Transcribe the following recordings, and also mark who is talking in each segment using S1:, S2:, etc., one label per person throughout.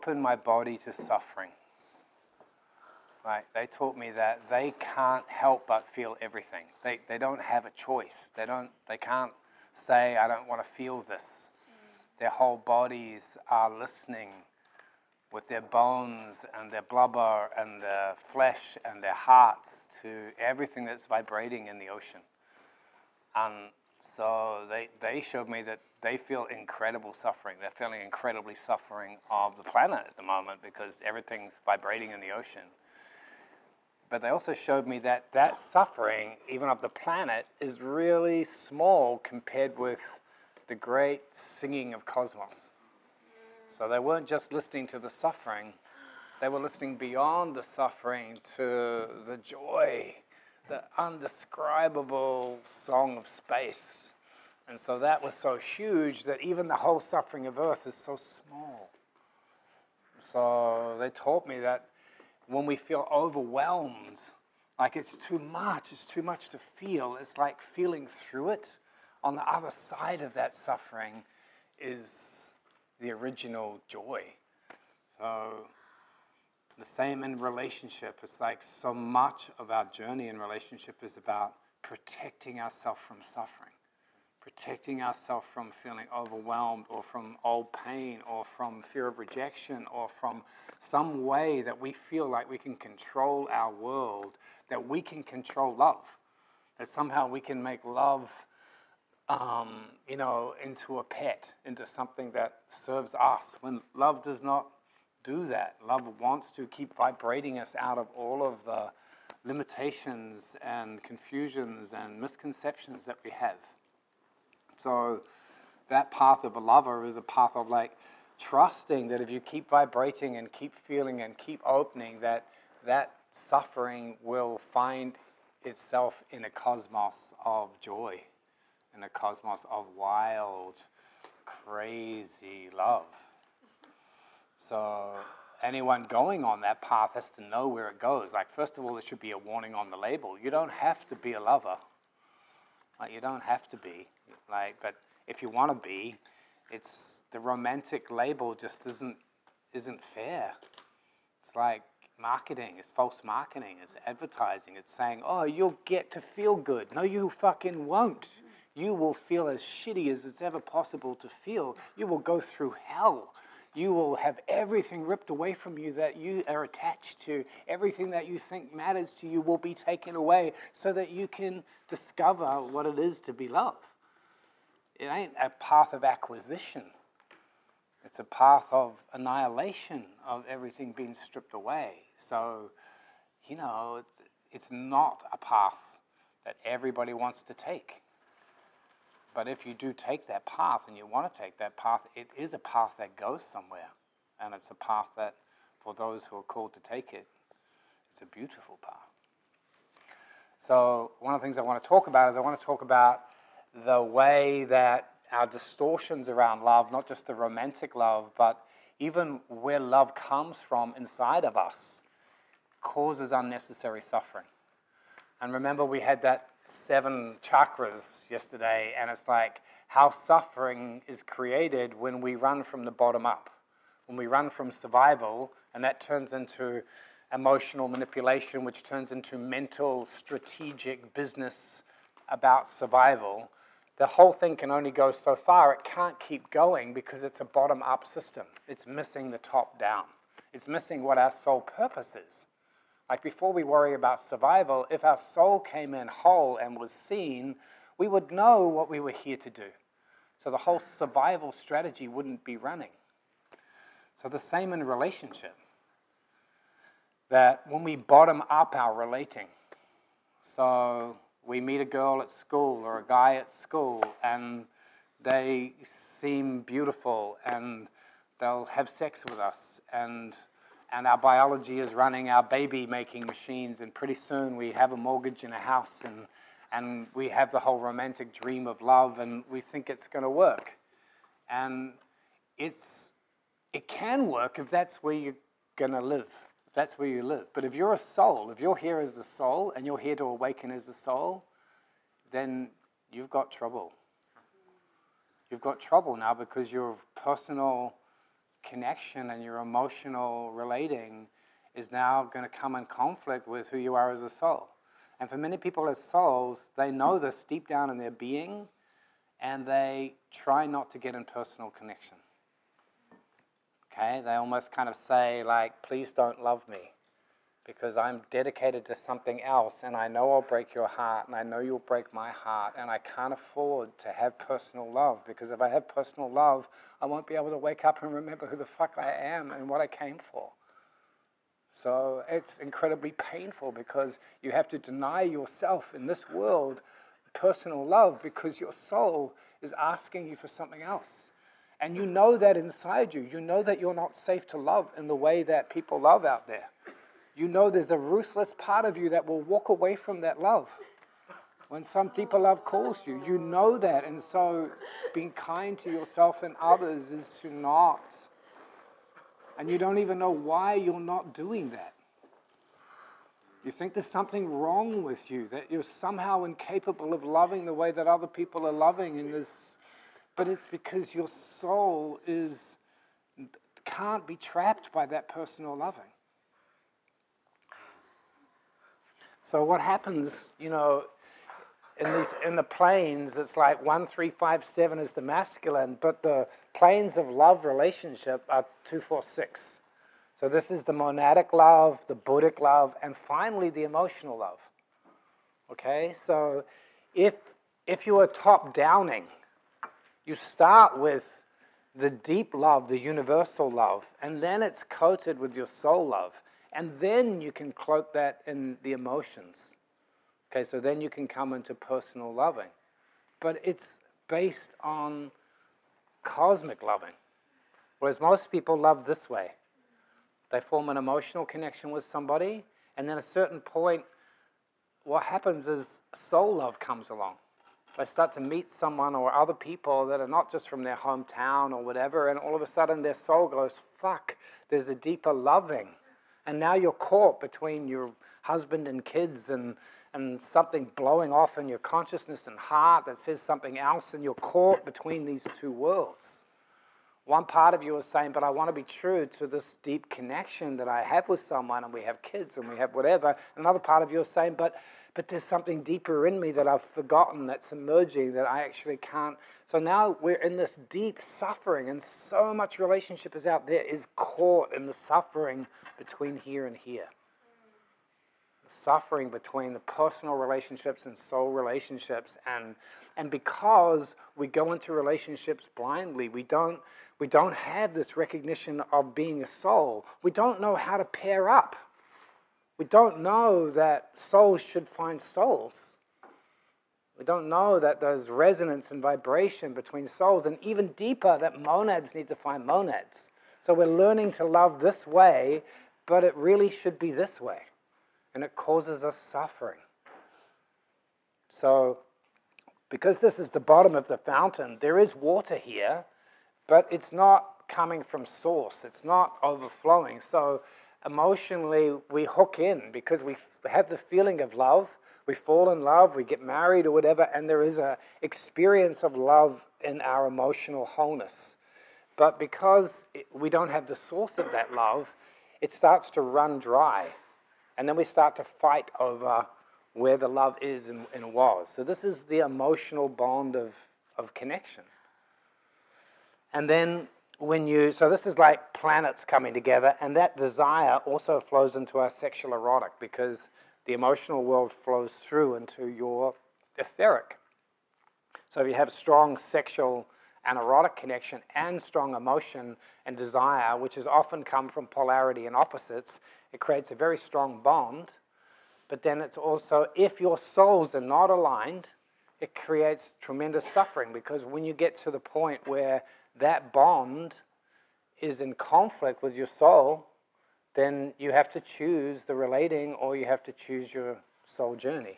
S1: opened my body to suffering. Right? They taught me that they can't help but feel everything. They don't have a choice. They can't say, I don't want to feel this. Their whole bodies are listening with their bones and their blubber and their flesh and their hearts to everything that's vibrating in the ocean. And so they showed me that they feel incredible suffering. They're feeling incredibly suffering of the planet at the moment because everything's vibrating in the ocean. But they also showed me that that suffering, even of the planet, is really small compared with the great singing of cosmos. So they weren't just listening to the suffering, they were listening beyond the suffering to the joy, the undescribable song of space. And so that was so huge that even the whole suffering of Earth is so small. So they taught me that when we feel overwhelmed, like it's too much to feel, it's like feeling through it. On the other side of that suffering is the original joy. So the same in relationship. It's like so much of our journey in relationship is about protecting ourselves from suffering, protecting ourselves from feeling overwhelmed or from old pain or from fear of rejection or from some way that we feel like we can control our world, that we can control love, that somehow we can make love into a pet, into something that serves us, when love does not do that. Love wants to keep vibrating us out of all of the limitations and confusions and misconceptions that we have. So that path of a lover is a path of like trusting that if you keep vibrating and keep feeling and keep opening, that suffering will find itself in a cosmos of joy, in a cosmos of wild, crazy love. So anyone going on that path has to know where it goes. Like, first of all, there should be a warning on the label. You don't have to be a lover. Like, you don't have to be. Like, but if you want to be, it's the romantic label just isn't fair. It's like marketing. It's false marketing. It's advertising. It's saying, oh, you'll get to feel good. No, you fucking won't. You will feel as shitty as it's ever possible to feel. You will go through hell. You will have everything ripped away from you that you are attached to. Everything that you think matters to you will be taken away so that you can discover what it is to be love. It ain't a path of acquisition. It's a path of annihilation, of everything being stripped away. So, it's not a path that everybody wants to take. But if you do take that path and you want to take that path, it is a path that goes somewhere. And it's a path that, for those who are called to take it, it's a beautiful path. So one of the things I want to talk about is the way that our distortions around love, not just the romantic love, but even where love comes from inside of us, causes unnecessary suffering. And remember, we had that 7 chakras yesterday, and it's like how suffering is created when we run from the bottom up. When we run from survival, and that turns into emotional manipulation, which turns into mental, strategic business about survival, the whole thing can only go so far. It can't keep going because it's a bottom-up system. It's missing the top-down. It's missing what our sole purpose is. Like, before we worry about survival, if our soul came in whole and was seen, we would know what we were here to do. So the whole survival strategy wouldn't be running. So the same in relationship. That when we bottom up our relating, so we meet a girl at school or a guy at school and they seem beautiful and they'll have sex with us and our biology is running our baby-making machines, and pretty soon we have a mortgage and a house, and we have the whole romantic dream of love, and we think it's going to work. And it can work if that's where you're going to live, if that's where you live. But if you're a soul, if you're here as a soul, and you're here to awaken as a soul, then you've got trouble. You've got trouble now because your personal connection and your emotional relating is now going to come in conflict with who you are as a soul. And for many people as souls, they know this deep down in their being, and they try not to get in personal connection. Okay? They almost kind of say, like, please don't love me, because I'm dedicated to something else, and I know I'll break your heart, and I know you'll break my heart, and I can't afford to have personal love, because if I have personal love, I won't be able to wake up and remember who the fuck I am and what I came for. So it's incredibly painful, because you have to deny yourself in this world personal love, because your soul is asking you for something else. And you know that inside you. You know that you're not safe to love in the way that people love out there. You know there's a ruthless part of you that will walk away from that love when some deeper love calls you. You know that, and so being kind to yourself and others is to not. And you don't even know why you're not doing that. You think there's something wrong with you, that you're somehow incapable of loving the way that other people are loving in this. But it's because your soul can't be trapped by that personal loving. So what happens, in the planes, it's like 1, 3, 5, 7 is the masculine, but the planes of love relationship are 2, 4, 6. So this is the monadic love, the buddhic love, and finally the emotional love. Okay, so if you are top-downing, you start with the deep love, the universal love, and then it's coated with your soul love. And then you can cloak that in the emotions. Okay, so then you can come into personal loving. But it's based on cosmic loving. Whereas most people love this way. They form an emotional connection with somebody, and then at a certain point, what happens is soul love comes along. They start to meet someone or other people that are not just from their hometown or whatever, and all of a sudden their soul goes, fuck, there's a deeper loving. And now you're caught between your husband and kids and something blowing off in your consciousness and heart that says something else, and you're caught between these two worlds. One part of you is saying, but I want to be true to this deep connection that I have with someone, and we have kids and we have whatever. Another part of you is saying, but there's something deeper in me that I've forgotten, that's emerging, that I actually can't. So now we're in this deep suffering, and so much relationship is out there is caught in the suffering between here and here. The suffering between the personal relationships and soul relationships, and because we go into relationships blindly, we don't have this recognition of being a soul. We don't know how to pair up. We don't know that souls should find souls. We don't know that there's resonance and vibration between souls, and even deeper, that monads need to find monads. So we're learning to love this way, but it really should be this way. And it causes us suffering. So, because this is the bottom of the fountain, there is water here, but it's not coming from source. It's not overflowing. So emotionally, we hook in because we have the feeling of love. We fall in love, we get married or whatever, and there is an experience of love in our emotional wholeness. But because we don't have the source of that love, it starts to run dry. And then we start to fight over where the love is and was. So this is the emotional bond of connection. And then so this is like planets coming together, and that desire also flows into our sexual erotic, because the emotional world flows through into your etheric. So if you have strong sexual and erotic connection and strong emotion and desire, which has often come from polarity and opposites, it creates a very strong bond. But then it's also, if your souls are not aligned, it creates tremendous suffering, because when you get to the point where that bond is in conflict with your soul, then you have to choose the relating, or you have to choose your soul journey.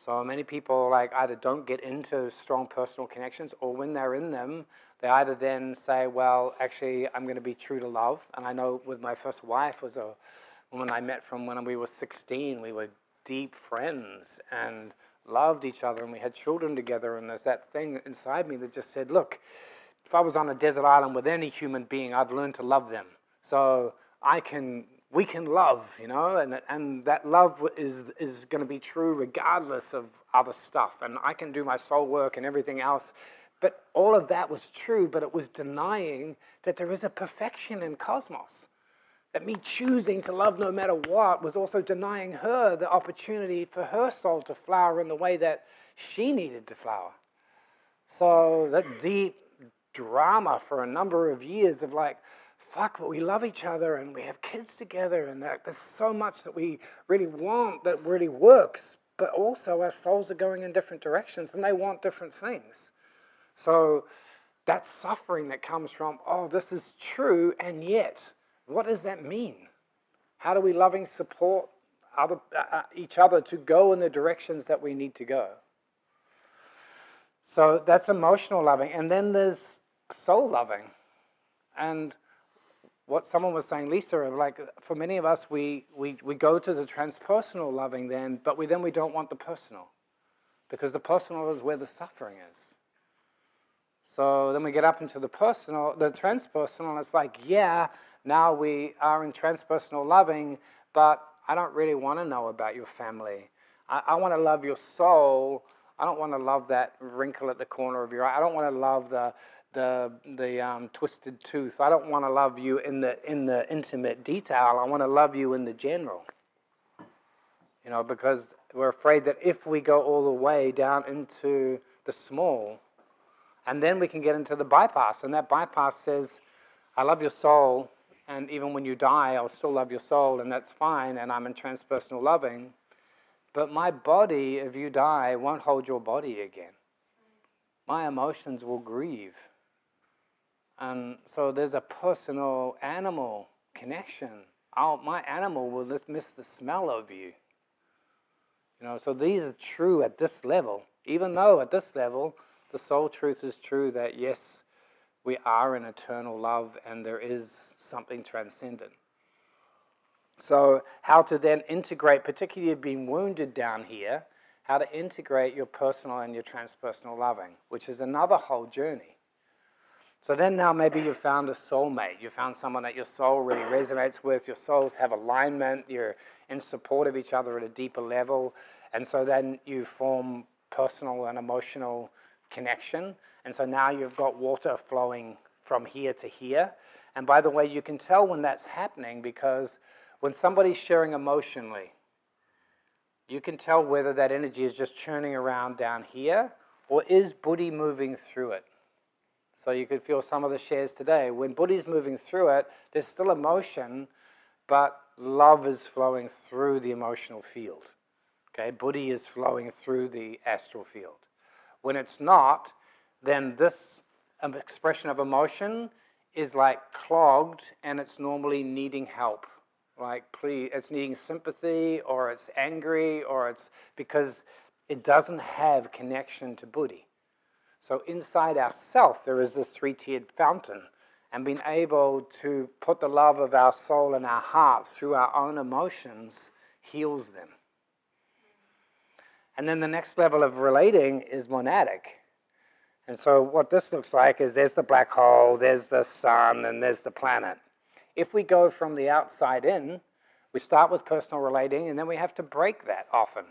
S1: So many people either don't get into strong personal connections, or when they're in them, they either then say, well, actually, I'm going to be true to love. And I know with my first wife was a woman I met from when we were 16. We were deep friends and loved each other, and we had children together, and there's that thing inside me that just said, look, if I was on a desert island with any human being, I'd learn to love them. So we can love, and that love is going to be true regardless of other stuff. And I can do my soul work and everything else. But all of that was true, but it was denying that there is a perfection in cosmos. That me choosing to love no matter what was also denying her the opportunity for her soul to flower in the way that she needed to flower. So that deep drama for a number of years of like, fuck, but we love each other and we have kids together and there's so much that we really want that really works, but also our souls are going in different directions and they want different things. So that suffering that comes from, oh, this is true, and yet, what does that mean? How do we loving support each other to go in the directions that we need to go? So that's emotional loving. And then there's soul loving. And what someone was saying, Lisa, like for many of us, we go to the transpersonal loving then, but we don't want the personal. Because the personal is where the suffering is. So then we get up into the transpersonal, and it's like, yeah, now we are in transpersonal loving, but I don't really want to know about your family. I want to love your soul. I don't want to love that wrinkle at the corner of your eye. I don't want to love the twisted tooth. I don't want to love you in the intimate detail. I want to love you in the general. Because we're afraid that if we go all the way down into the small, and then we can get into the bypass, and that bypass says, I love your soul, and even when you die, I'll still love your soul, and that's fine, and I'm in transpersonal loving. But my body, if you die, won't hold your body again. My emotions will grieve. And so there's a personal animal connection. My animal will just miss the smell of you. So these are true at this level, even though at this level, the soul truth is true that yes, we are in eternal love and there is something transcendent. So how to then integrate, particularly if you've been wounded down here, how to integrate your personal and your transpersonal loving, which is another whole journey. So then now maybe you found a soulmate, you found someone that your soul really resonates with, your souls have alignment, you're in support of each other at a deeper level, and so then you form personal and emotional connection, and so now you've got water flowing from here to here. And by the way, you can tell when that's happening because when somebody's sharing emotionally, you can tell whether that energy is just churning around down here or is Buddhi moving through it. So you could feel some of the shares today. When Buddhi's moving through it, there's still emotion, but love is flowing through the emotional field. Okay, Buddhi is flowing through the astral field. When it's not, then this expression of emotion is like clogged and it's normally needing help. Like, please, it's needing sympathy or it's angry or it's because it doesn't have connection to Buddhi. So inside ourself, there is this three-tiered fountain, and being able to put the love of our soul and our heart through our own emotions heals them. And then the next level of relating is monadic. And so what this looks like is there's the black hole, there's the sun, and there's the planet. If we go from the outside in, we start with personal relating, and then we have to break that often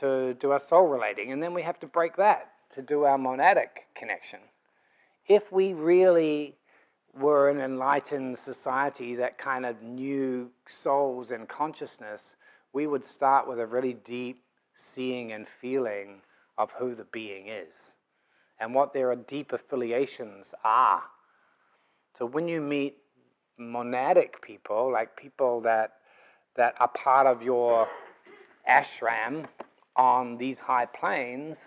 S1: to do our soul relating, and then we have to break that to do our monadic connection. If we really were an enlightened society that kind of knew souls and consciousness, we would start with a really deep seeing and feeling of who the being is and what their deep affiliations are. So when you meet monadic people, like people that are part of your ashram on these high planes,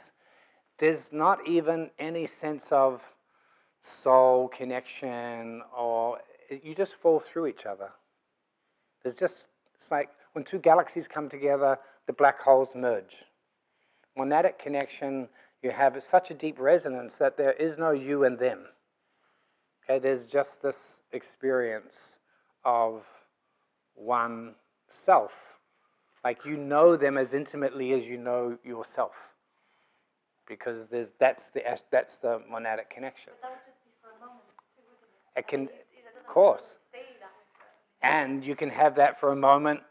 S1: there's not even any sense of soul connection, or you just fall through each other. It's like when two galaxies come together, the black holes merge. Monadic connection, you have such a deep resonance that there is no you and them. Okay, there's just this experience of one self. Like you know them as intimately as you know yourself. Because that's the monadic connection.
S2: That would just
S1: It can, of course. And you can have that for a moment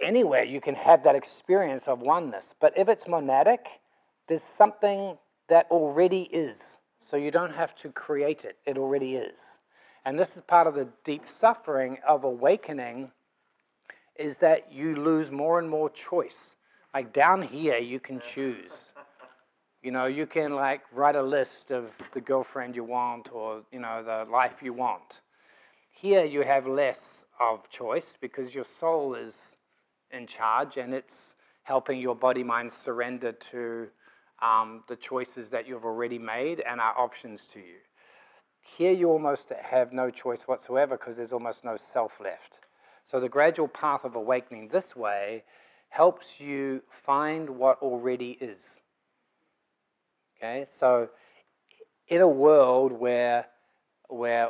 S1: anywhere. You can have that experience of oneness. But if it's monadic, there's something that already is. So you don't have to create it. It already is. And this is part of the deep suffering of awakening, is that you lose more and more choice. Like down here, you can choose. You know, you can like write a list of the girlfriend you want or, you know, the life you want. Here you have less of choice because your soul is in charge and it's helping your body mind surrender to the choices that you've already made and are options to you. Here you almost have no choice whatsoever because there's almost no self left. So the gradual path of awakening this way helps you find what already is. Okay, so in a world where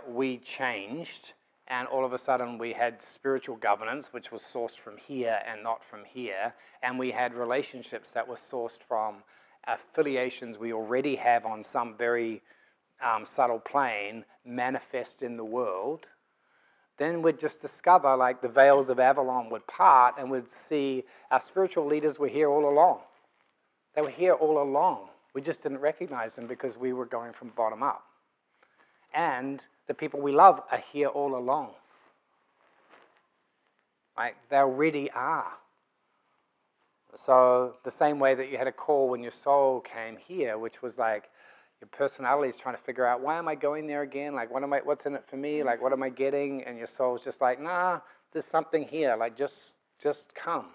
S1: we changed and all of a sudden we had spiritual governance, which was sourced from here and not from here, and we had relationships that were sourced from affiliations we already have on some very subtle plane manifest in the world, then we'd just discover like the veils of Avalon would part and we'd see our spiritual leaders were here all along. They were here all along. We just didn't recognize them because we were going from bottom up. And the people we love are here all along. Like they already are. So the same way that you had a call when your soul came here, which was like your personality is trying to figure out, why am I going there again? Like, what's in it for me? Like, what am I getting? And your soul's just like, nah, there's something here. Like, just come.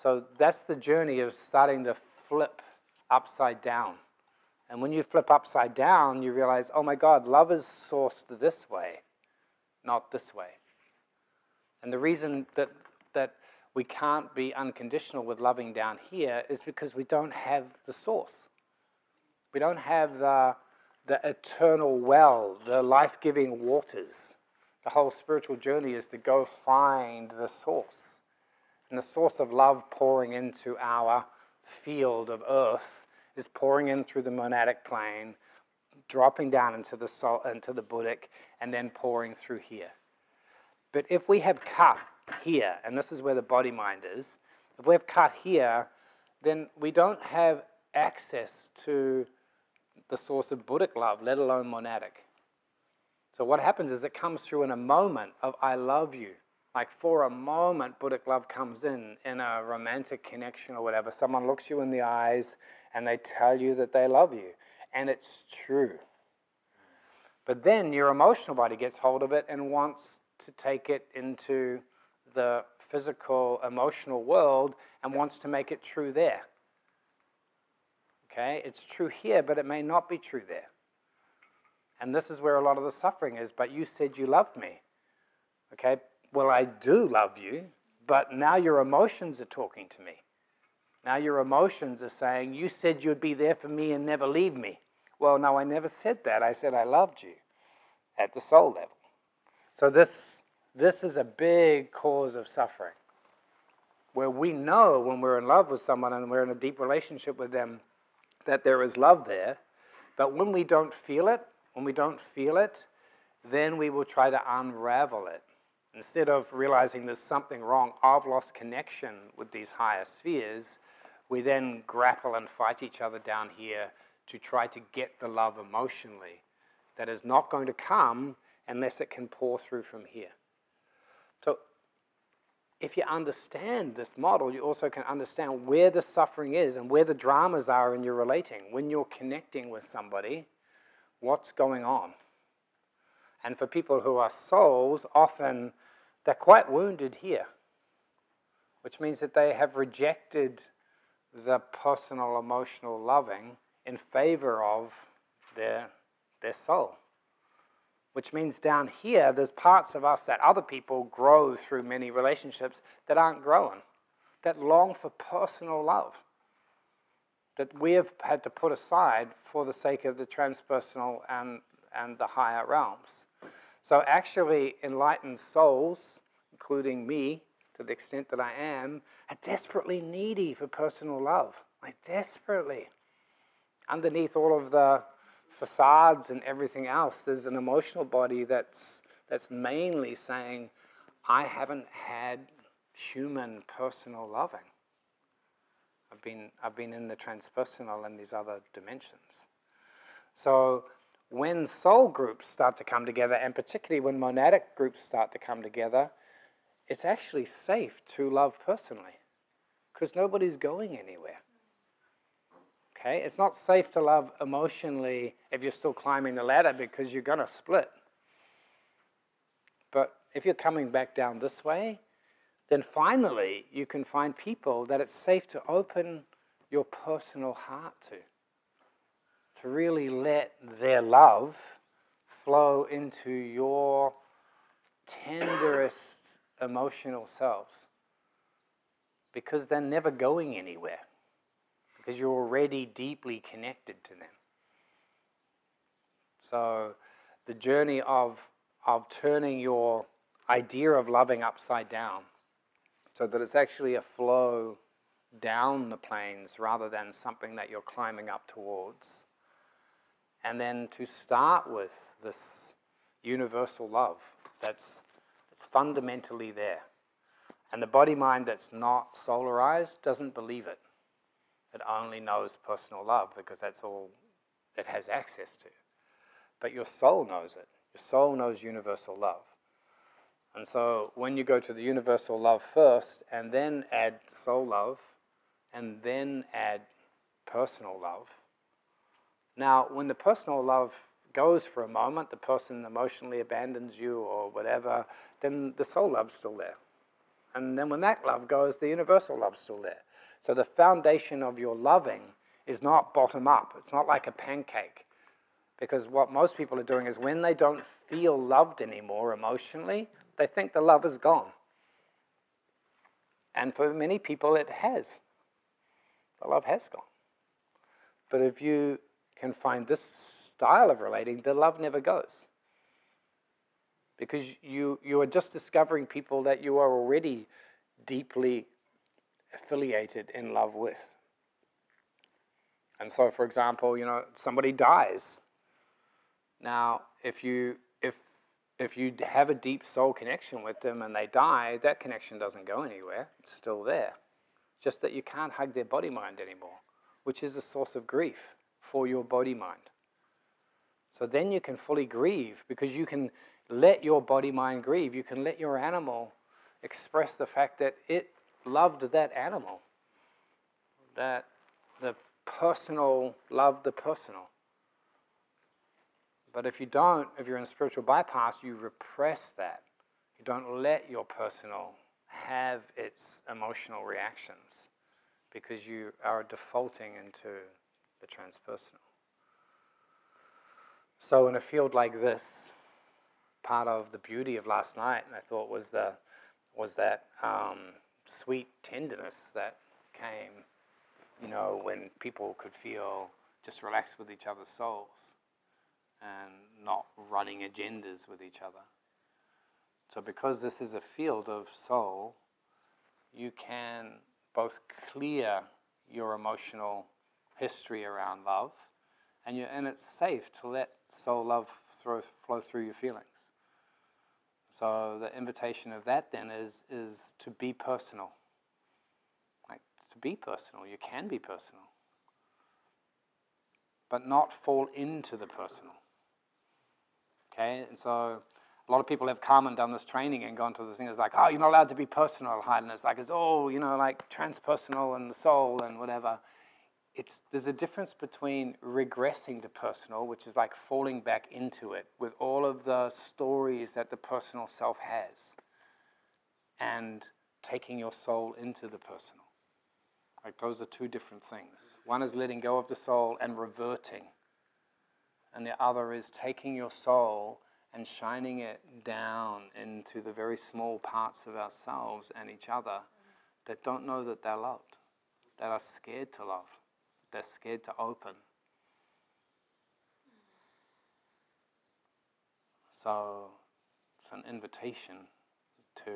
S1: So that's the journey of starting to flip upside down. And when you flip upside down, you realize, oh my God, love is sourced this way, not this way. And the reason that we can't be unconditional with loving down here is because we don't have the source. We don't have the eternal well, the life-giving waters. The whole spiritual journey is to go find the source. And the source of love pouring into our field of earth is pouring in through the monadic plane, dropping down into the soul, into the buddhic, and then pouring through here. But if we have cut here, and this is where the body mind is, if we have cut here, then we don't have access to the source of buddhic love, let alone monadic. So what happens is it comes through in a moment of I love you. Like for a moment, buddhic love comes in a romantic connection or whatever. Someone looks you in the eyes and they tell you that they love you. And it's true. But then your emotional body gets hold of it and wants to take it into the physical, emotional world and wants to make it true there. Okay? It's true here, but it may not be true there. And this is where a lot of the suffering is. But you said you loved me. Okay? Well, I do love you, but now your emotions are talking to me. Now your emotions are saying, you said you'd be there for me and never leave me. Well, no, I never said that. I said I loved you at the soul level. So this is a big cause of suffering, where we know when we're in love with someone and we're in a deep relationship with them that there is love there, but when we don't feel it, then we will try to unravel it. Instead of realizing there's something wrong, I've lost connection with these higher spheres, we then grapple and fight each other down here to try to get the love emotionally that is not going to come unless it can pour through from here. So if you understand this model, you also can understand where the suffering is and where the dramas are in your relating. When you're connecting with somebody, what's going on? And for people who are souls, often they're quite wounded here, which means that they have rejected the personal, emotional loving in favor of their soul. Which means down here, there's parts of us that other people grow through many relationships that aren't growing, that long for personal love, that we have had to put aside for the sake of the transpersonal and the higher realms. So actually, enlightened souls, including me, to the extent that I am, are desperately needy for personal love, like desperately. Underneath all of the facades and everything else. There's an emotional body that's mainly saying, I haven't had human personal loving. I've been in the transpersonal and these other dimensions. So when soul groups start to come together, and particularly when monadic groups start to come together, it's actually safe to love personally, because nobody's going anywhere. Okay? It's not safe to love emotionally if you're still climbing the ladder, because you're going to split. But if you're coming back down this way, then finally you can find people that it's safe to open your personal heart to really let their love flow into your tenderest emotional selves, because they're never going anywhere, because you're already deeply connected to them. So the journey of turning your idea of loving upside down, so that it's actually a flow down the planes rather than something that you're climbing up towards. And then to start with this universal love that's fundamentally there. And the body-mind that's not solarized doesn't believe it. It only knows personal love, because that's all it has access to. But your soul knows it. Your soul knows universal love. And so when you go to the universal love first, and then add soul love, and then add personal love. Now, when the personal love goes for a moment, the person emotionally abandons you or whatever, then the soul love's still there. And then when that love goes, the universal love's still there. So the foundation of your loving is not bottom up. It's not like a pancake. Because what most people are doing is, when they don't feel loved anymore emotionally, they think the love is gone. And for many people it has. The love has gone. But if you can find this style of relating, the love never goes. Because you are just discovering people that you are already deeply affiliated in love with. And so, for example, somebody dies. Now, if you have a deep soul connection with them and they die, that connection doesn't go anywhere. It's still there. Just that you can't hug their body-mind anymore, which is a source of grief for your body-mind. So then you can fully grieve, because you can let your body-mind grieve. You can let your animal express the fact that it loved that animal, that the personal loved the personal. But if you don't, if you're in a spiritual bypass, you repress that. You don't let your personal have its emotional reactions, because you are defaulting into the transpersonal. So in a field like this, part of the beauty of last night, I thought, was that sweet tenderness that came, when people could feel just relaxed with each other's souls and not running agendas with each other. So because this is a field of soul, you can both clear your emotional history around love, and it's safe to let soul love flow through your feelings. So the invitation of that then is to be personal. Like, to be personal, you can be personal, but not fall into the personal. Okay, and so a lot of people have come and done this training and gone to this thing. It's like, oh, you're not allowed to be personal, Highden. It's like, like transpersonal and the soul and whatever. There's a difference between regressing to personal, which is like falling back into it with all of the stories that the personal self has, and taking your soul into the personal. Like, those are two different things. One is letting go of the soul and reverting. And the other is taking your soul and shining it down into the very small parts of ourselves and each other that don't know that they're loved, that are scared to love, they're scared to open. So it's an invitation to,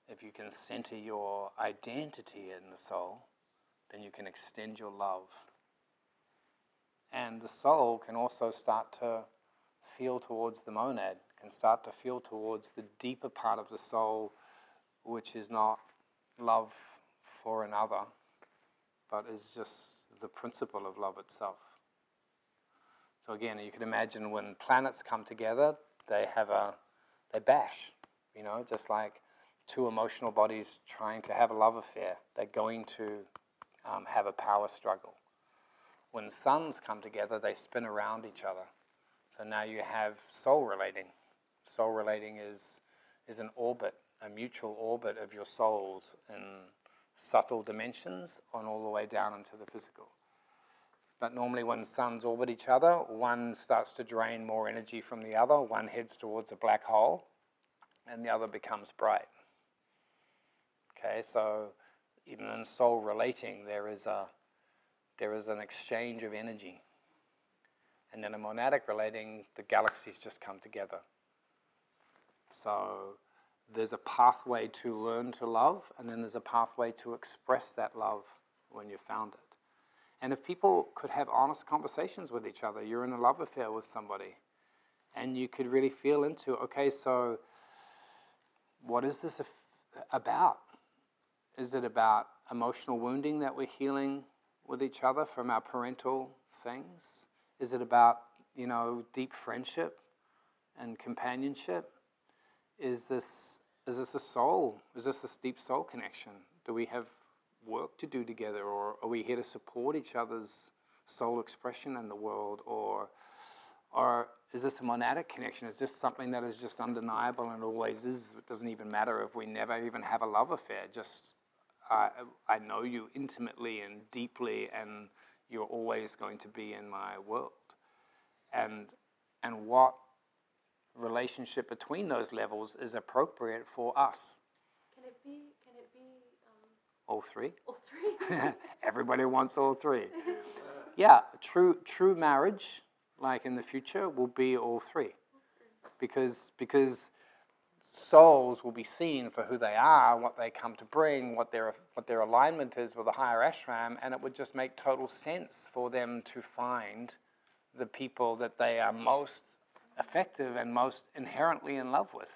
S1: if you can center your identity in the soul, then you can extend your love And the soul can also start to feel towards the monad, can start to feel towards the deeper part of the soul, which is not love for another, but is just the principle of love itself. So again, you can imagine when planets come together, they bash, just like two emotional bodies trying to have a love affair. They're going to have a power struggle. When suns come together, they spin around each other. So now you have soul relating. Soul relating is an orbit, a mutual orbit of your souls in subtle dimensions on all the way down into the physical. But normally when suns orbit each other, one starts to drain more energy from the other, one heads towards a black hole, and the other becomes bright. Okay, so even in soul relating, there is an exchange of energy. And then in monadic relating, the galaxies just come together. So there's a pathway to learn to love, and then there's a pathway to express that love when you've found it. And if people could have honest conversations with each other, you're in a love affair with somebody, and you could really feel into, okay, so what is this about? Is it about emotional wounding that we're healing with each other from our parental things? Is it about, deep friendship and companionship? Is this a soul? Is this deep soul connection? Do we have work to do together, or are we here to support each other's soul expression in the world, or is this a monadic connection? Is this something that is just undeniable and always is? It doesn't even matter if we never even have a love affair. Just I know you intimately and deeply, and you're always going to be in my world. And what relationship between those levels is appropriate for us?
S2: Can it be
S1: all three?
S2: all three?
S1: Everybody wants all three. Yeah, true marriage, like in the future, will be all three. Because souls will be seen for who they are, what they come to bring, what their alignment is with the higher ashram, and it would just make total sense for them to find the people that they are most effective and most inherently in love with.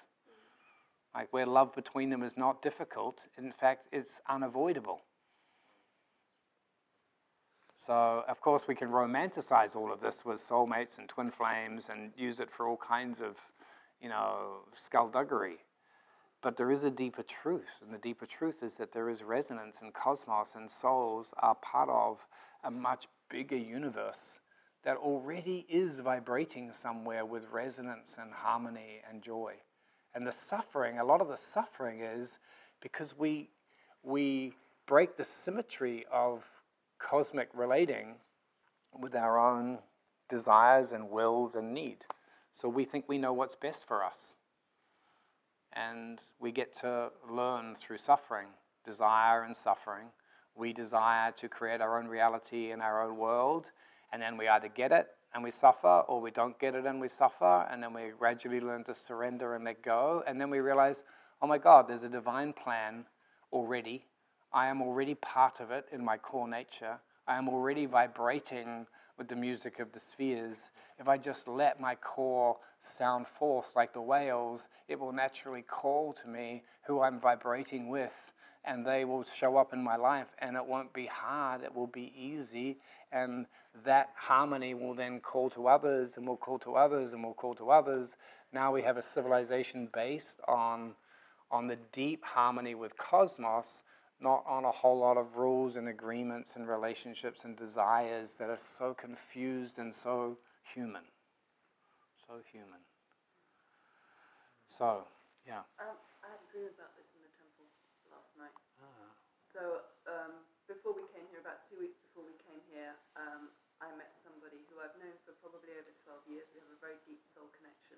S1: Like where love between them is not difficult, in fact, it's unavoidable. So, of course, we can romanticize all of this with soulmates and twin flames and use it for all kinds of, skullduggery. But there is a deeper truth, and the deeper truth is that there is resonance in cosmos, and souls are part of a much bigger universe that already is vibrating somewhere with resonance and harmony and joy. And the suffering, a lot of the suffering is because we break the symmetry of cosmic relating with our own desires and wills and need. So we think we know what's best for us. And we get to learn through suffering, desire and suffering. We desire to create our own reality in our own world, and then we either get it and we suffer, or we don't get it and we suffer, and then we gradually learn to surrender and let go, and then we realize, oh my God, there's a divine plan already. I am already part of it in my core nature. I am already vibrating with the music of the spheres. If I just let my core sound forth like the whales, it will naturally call to me who I'm vibrating with, and they will show up in my life, and it won't be hard, it will be easy, and that harmony will then call to others, and will call to others, and will call to others. Now we have a civilization based on the deep harmony with cosmos, not on a whole lot of rules and agreements and relationships and desires that are so confused and so human. So human. So, yeah.
S2: I had a dream about this in the temple last night. So before we came here, about 2 weeks before we came here, I met somebody who I've known for probably over 12 years. We have a very deep soul connection,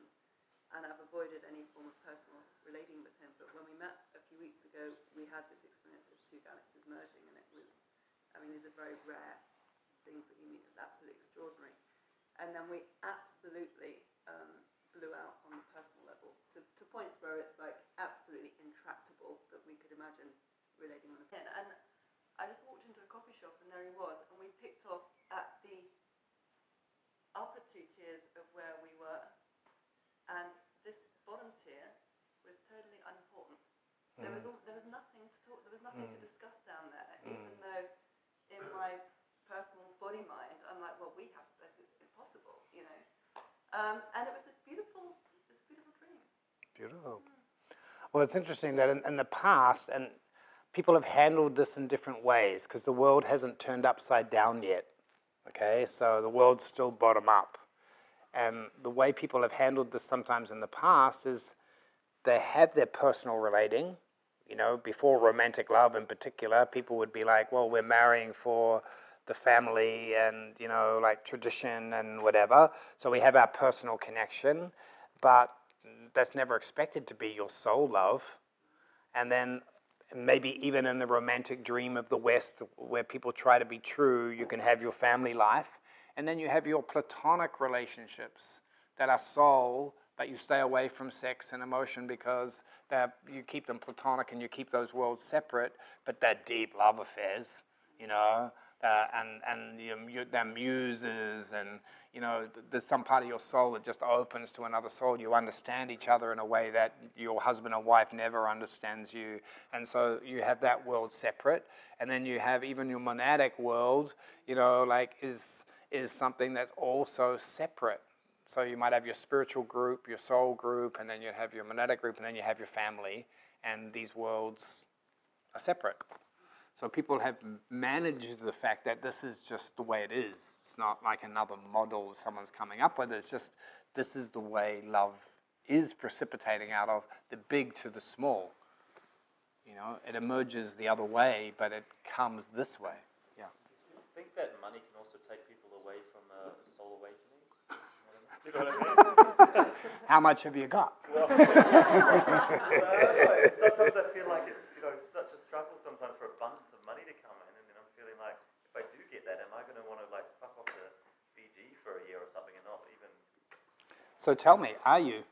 S2: and I've avoided any form of personal relating with him. But when we met a few weeks ago, we had this experience of two galaxies merging, and it was, these are very rare things that you meet. It's absolutely extraordinary. And then we absolutely blew out on the personal level to points where it's like absolutely intractable that we could imagine relating on a pen. And I just walked into a coffee shop, and there he was, and we picked off at the nothing to discuss down there, even though in my personal body mind, I'm like, well, we have this is impossible, you know. And it was a beautiful dream.
S1: Beautiful. Well, it's interesting that in the past, and people have handled this in different ways because the world hasn't turned upside down yet. Okay, so the world's still bottom up. And the way people have handled this sometimes in the past is they have their personal relating. You know, before romantic love in particular, people would be like, well, we're marrying for the family and, you know, like tradition and whatever. So we have our personal connection, but that's never expected to be your soul love. And then maybe even in the romantic dream of the West, where people try to be true, you can have your family life. And then you have your platonic relationships that are soul, but you stay away from sex and emotion because you keep them platonic and you keep those worlds separate, but they're deep love affairs, you know, and they're muses, and, you know, there's some part of your soul that just opens to another soul. You understand each other in a way that your husband or wife never understands you. And so you have that world separate. And then you have even your monadic world, you know, like is something that's also separate. So you might have your spiritual group, your soul group, and then you have your monadic group, and then you have your family, and these worlds are separate. So people have managed the fact that this is just the way it is. It's not like another model someone's coming up with. It's just, this is the way love is precipitating out of the big to the small. You know, it emerges the other way, but it comes this way. Yeah.
S3: Do you think that money can also take people away from a soul awakening? Do you know what I mean?
S1: How much have you got?
S3: Well, sometimes I feel like it's, you know, such a struggle sometimes for abundance of money to come in, and then I'm feeling like, if I do get that, am I going to want to like fuck off to Fiji for a year or something and not even...
S1: So tell me, are you?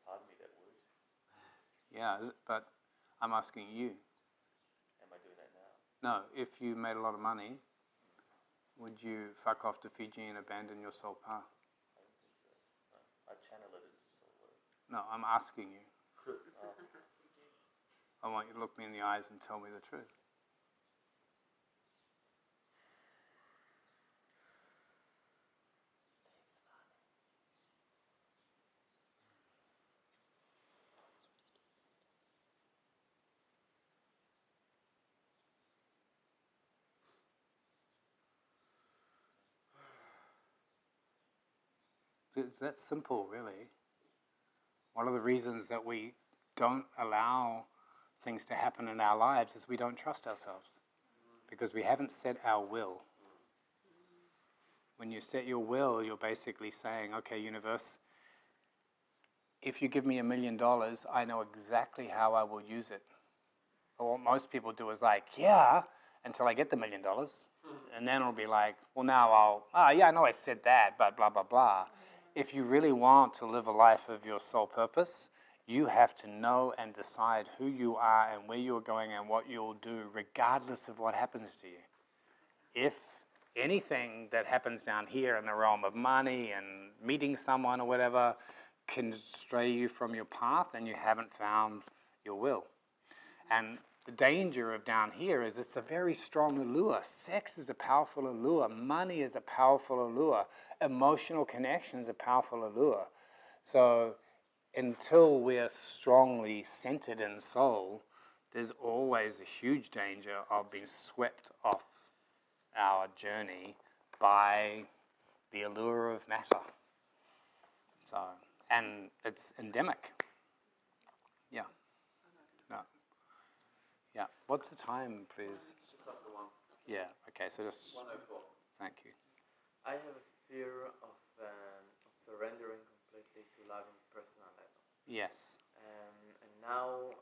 S3: Pardon me, that word.
S1: Yeah, but I'm asking you.
S3: Am I doing that now?
S1: No, if you made a lot of money, would you fuck off to Fiji and abandon your soul path?
S3: I don't think so. No. I channel it into soul work.
S1: No, I'm asking you. I want you to look me in the eyes and tell me the truth. It's that simple, really. One of the reasons that we don't allow things to happen in our lives is we don't trust ourselves, because we haven't set our will. When you set your will, you're basically saying, okay, universe, if you give me $1 million, I know exactly how I will use it. But what most people do is like, yeah, until I get the $1 million. And then it'll be like, well, now I know I said that, but blah, blah, blah. If you really want to live a life of your soul purpose, you have to know and decide who you are and where you're going and what you'll do, regardless of what happens to you. If anything that happens down here in the realm of money and meeting someone or whatever can stray you from your path, and you haven't found your will. And the danger of down here is it's a very strong allure. Sex is a powerful allure. Money is a powerful allure. Emotional connection is a powerful allure. So until we're strongly centered in soul, there's always a huge danger of being swept off our journey by the allure of matter. So, and it's endemic. Yeah. No. Yeah. What's the time, please?
S4: It's just after 1.
S1: Yeah. Okay. So just
S4: 1:04.
S1: thank you.
S4: I have a fear of surrendering completely to love on personal level.
S1: Yes.
S4: And now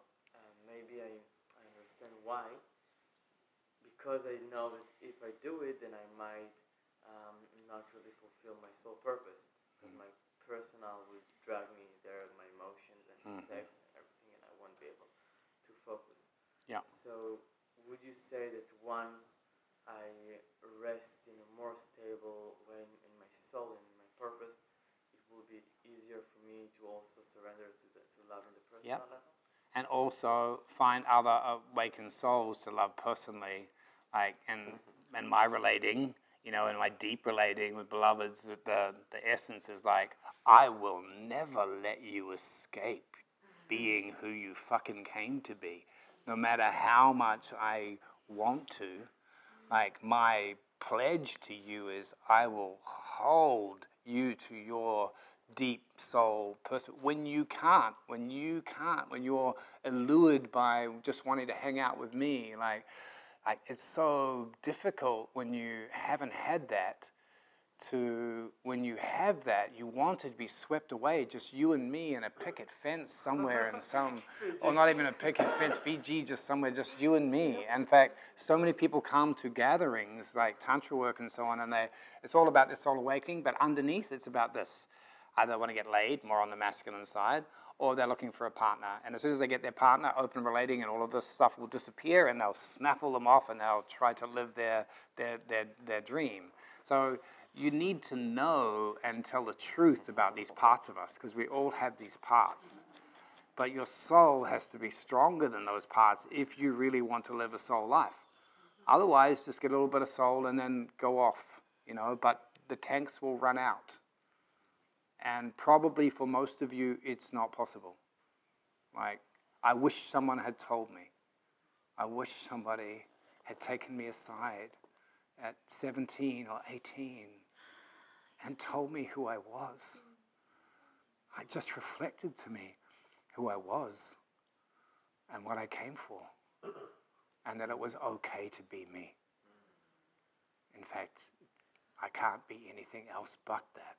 S4: maybe I understand why. Because I know that if I do it, then I might not really fulfill my soul purpose. Because my personal will drag me there, my emotions and sex and everything, and I won't be able to focus.
S1: Yeah.
S4: So would you say that once I rest in a more stable way in my soul and in my purpose, it will be easier for me to also surrender to love in the personal
S1: Yep.
S4: level.
S1: And also find other awakened souls to love personally, like in my relating, in my deep relating with beloveds, that the essence is like, I will never let you escape being who you fucking came to be, no matter how much I want to. Like, my pledge to you is I will hold you to your deep soul person when you're allured by just wanting to hang out with me, like it's so difficult when you haven't had that. When you have that, you want it to be swept away, just you and me in a picket fence somewhere in some, or not even a picket fence, Fiji, just somewhere, just you and me. In fact, so many people come to gatherings like Tantra work and so on, and it's all about this soul awakening, but underneath it's about this. Either they want to get laid, more on the masculine side, or they're looking for a partner. And as soon as they get their partner, open relating, and all of this stuff will disappear, and they'll snaffle them off, and they'll try to live their dream. So you need to know and tell the truth about these parts of us, because we all have these parts. But your soul has to be stronger than those parts if you really want to live a soul life. Otherwise, just get a little bit of soul and then go off, but the tanks will run out. And probably for most of you, it's not possible. Like, I wish someone had told me. I wish somebody had taken me aside at 17 or 18 and told me who I was. I just reflected to me who I was and what I came for, and that it was okay to be me. In fact, I can't be anything else but that.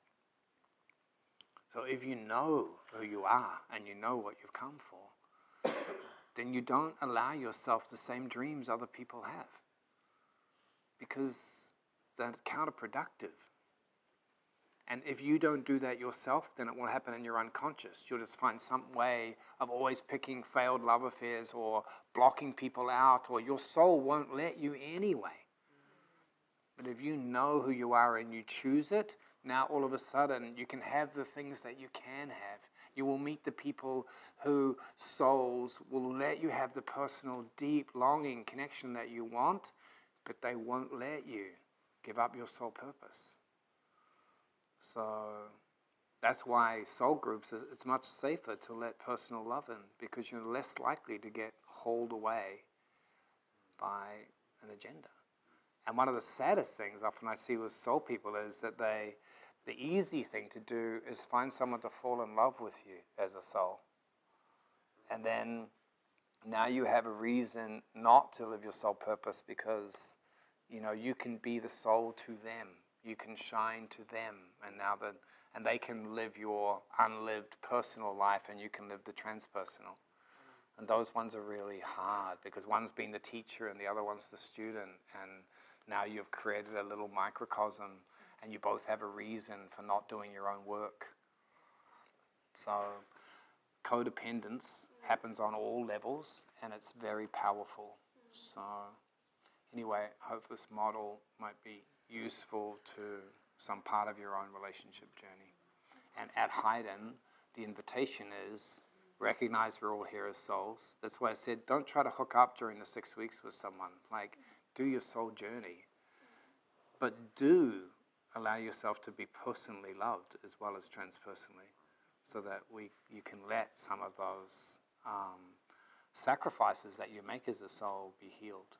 S1: So if you know who you are and you know what you've come for, then you don't allow yourself the same dreams other people have, because they're counterproductive. And if you don't do that yourself, then it will happen in your unconscious. You'll just find some way of always picking failed love affairs or blocking people out, or your soul won't let you anyway. But if you know who you are and you choose it, now all of a sudden you can have the things that you can have. You will meet the people whose souls will let you have the personal, deep, longing connection that you want, but they won't let you give up your soul purpose. So that's why soul groups, it's much safer to let personal love in, because you're less likely to get hauled away by an agenda. And one of the saddest things often I see with soul people is that the easy thing to do is find someone to fall in love with you as a soul. And then now you have a reason not to live your soul purpose, because you can be the soul to them. You can shine to them, and they can live your unlived personal life, and you can live the transpersonal. And those ones are really hard, because one's been the teacher and the other one's the student, and now you've created a little microcosm, and you both have a reason for not doing your own work. So codependence happens on all levels, and it's very powerful. So anyway, I hope this model might be useful to some part of your own relationship journey. And at Highden, the invitation is recognize we're all here as souls. That's why I said don't try to hook up during the 6 weeks with someone. Like, do your soul journey. But do allow yourself to be personally loved as well as transpersonally, so that you can let some of those sacrifices that you make as a soul be healed.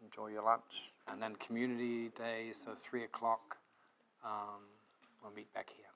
S1: Enjoy your lunch. And then community day, so 3 o'clock, we'll meet back here.